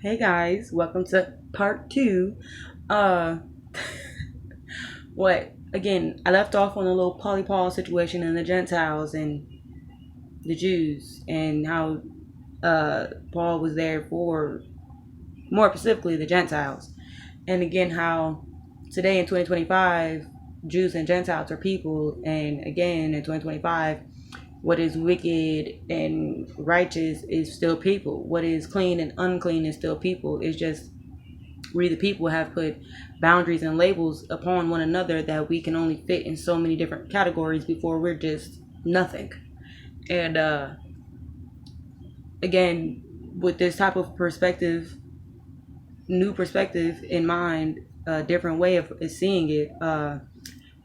Hey guys, welcome to part two. Uh, what again? I left off on a little Polly Paul situation and the Gentiles and the Jews and how Paul was there for more specifically the Gentiles, and again how today in 2025 Jews and Gentiles are people, and again in 2025 what is wicked and righteous is still people. What is clean and unclean is still people. It's just we the people have put boundaries and labels upon one another that we can only fit in so many different categories before we're just nothing. And again, with this type of perspective, new perspective in mind, a different way of seeing it,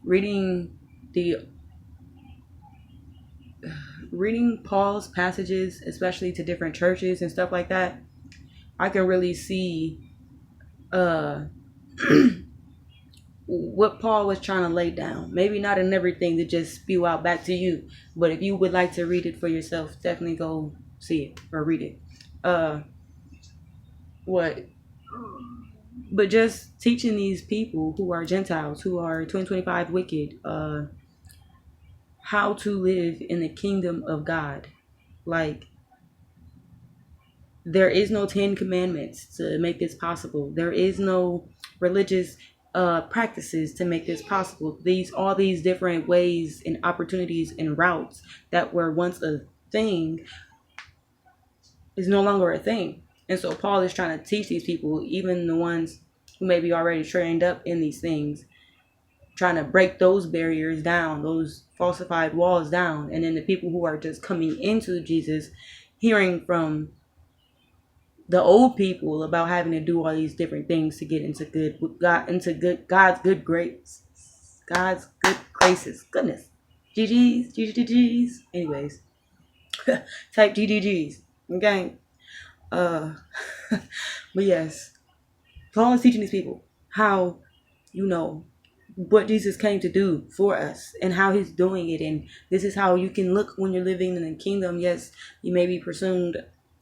reading the reading Paul's passages, especially to different churches and stuff like that, I can really see uh what Paul was trying to lay down. Maybe not in everything to just spew out back to you, but if you would like to read it for yourself, definitely go see it or read it. Uh, what? But just teaching these people who are Gentiles, who are 2025 wicked, how to live in the kingdom of God. Like, there is no 10 commandments to make this possible. There is no religious practices to make this possible. These all these different ways and opportunities and routes that were once a thing is no longer a thing. And so Paul is trying to teach these people, even the ones who may be already trained up in these things, trying to break those barriers down, those falsified walls down. And then the people who are just coming into Jesus, hearing from the old people about having to do all these different things to get into God's good grace, God's good graces. Goodness, GGs. Anyways, type GGGs. Okay. Uh, but yes, Paul is teaching these people how, you know, what Jesus came to do for us and how he's doing it. And this is how you can look when you're living in the kingdom. Yes, you may be presumed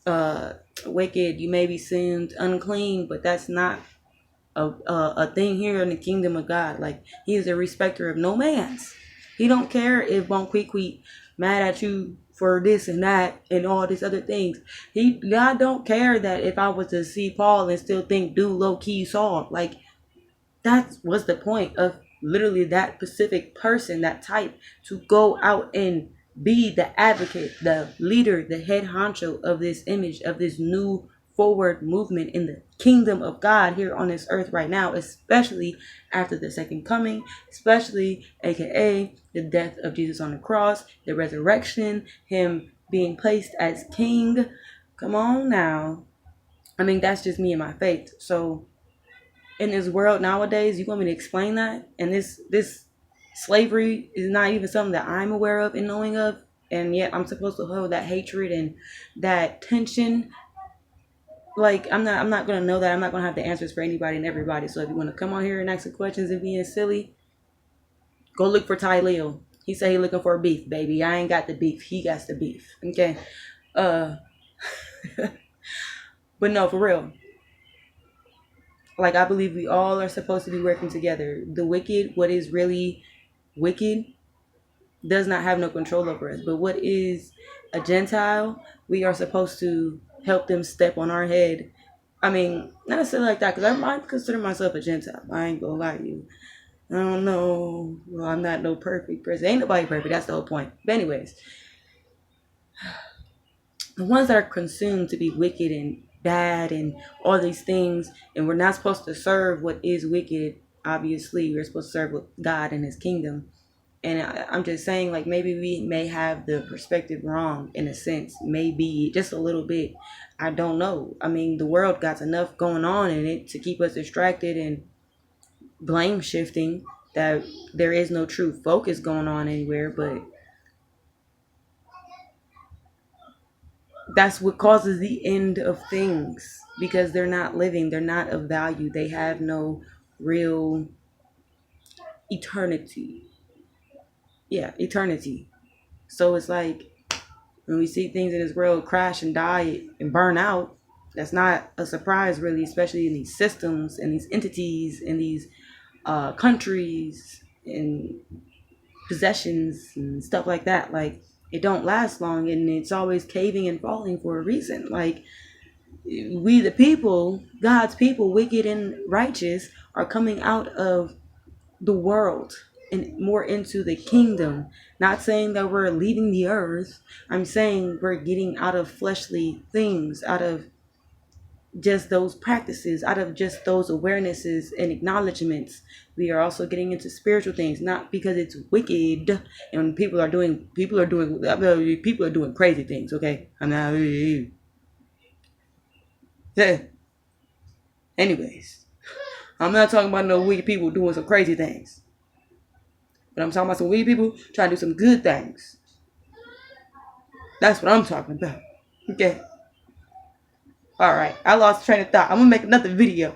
uh wicked, you may be seemed unclean, but that's not a thing here in the kingdom of God. Like, he is a respecter of no man's. He don't care if Bonquiqui mad at you for this and that and all these other things. God don't care that if I was to see Paul and still think dude low key Saul. Like, that was the point of literally that specific person, that type, to go out and be the advocate, the leader, the head honcho of this image, of this new forward movement in the kingdom of God here on this earth right now, especially after the second coming, especially aka the death of Jesus on the cross, the resurrection, him being placed as king. Come on now. I mean, that's just me and my faith. So in this world nowadays, you want me to explain that? And this slavery is not even something that I'm aware of and knowing of, and yet I'm supposed to hold that hatred and that tension. Like, I'm not gonna know that. I'm not gonna have the answers for anybody and everybody. So if you want to come on here and ask some questions and being silly, go look for Ty Leo. He said he looking for beef, baby. I ain't got the beef. He got the beef. Okay. Uh but no, for real. Like, I believe we all are supposed to be working together. The wicked, what is really wicked, does not have no control over us. But what is a Gentile, we are supposed to help them step on our head. I mean, not necessarily like that, because I consider myself a Gentile. I ain't gonna lie to you. I don't know. Well, I'm not no perfect person. Ain't nobody perfect. That's the whole point. But anyways, the ones that are consumed to be wicked and bad and all these things, and we're not supposed to serve what is wicked. Obviously, we're supposed to serve God and his kingdom. And I'm just saying, like, maybe we may have the perspective wrong in a sense, maybe just a little bit. I don't know. I mean, the world got enough going on in it to keep us distracted and blame shifting, that there is no true focus going on anywhere. But that's what causes the end of things, because they're not living, they're not of value, they have no real eternity. Yeah, eternity. So it's like, when we see things in this world crash and die and burn out, That's not a surprise, really, especially in these systems and these entities and these countries and possessions and stuff like that. Like, it don't last long, and it's always caving and falling for a reason. Like, we the people, God's people, wicked and righteous, are coming out of the world and more into the kingdom. Not saying that we're leaving the earth. I'm saying we're getting out of fleshly things, out of just those practices, out of just those awarenesses and acknowledgments. We are also getting into spiritual things, not because it's wicked and people are doing crazy things. Okay, I'm not. Yeah. Anyways, I'm not talking about no wicked people doing some crazy things, but I'm talking about some wicked people trying to do some good things. That's what I'm talking about. Okay. All right. I lost train of thought. I'm gonna make another video.